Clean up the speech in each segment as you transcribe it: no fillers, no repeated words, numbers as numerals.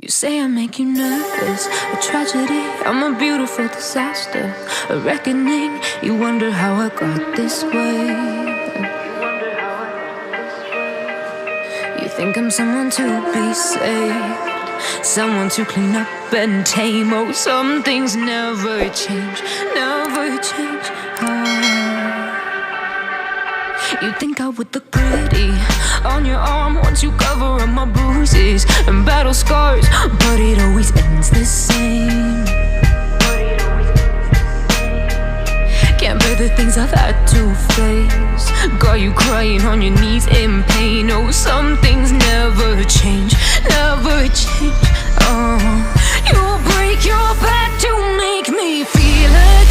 You say I make you nervous, a tragedy, I'm a beautiful disaster, a reckoning. You wonder how I got this way. You think I'm someone to be saved, someone to clean up and tame. Oh, some things never change, never change. You think I would look pretty on your arm once you cover up my bruises and battle scars, but it always ends the same. Can't bear the things I've had to face, got you crying on your knees in pain. Oh, some things never change, never change. Oh, you'll break your back to make me feel again.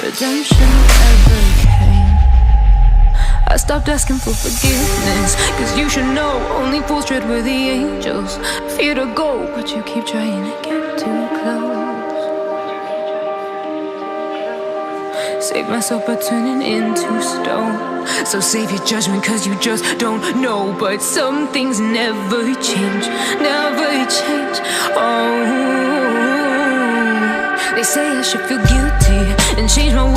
Redemption ever came. I stopped asking for forgiveness, cause you should know only fools tread where the angels fear to go, but you keep trying to get too close. Save myself by turning into stone, so save your judgment cause you just don't know. But some things never change, never change. Oh, they say I should feel guilty and change my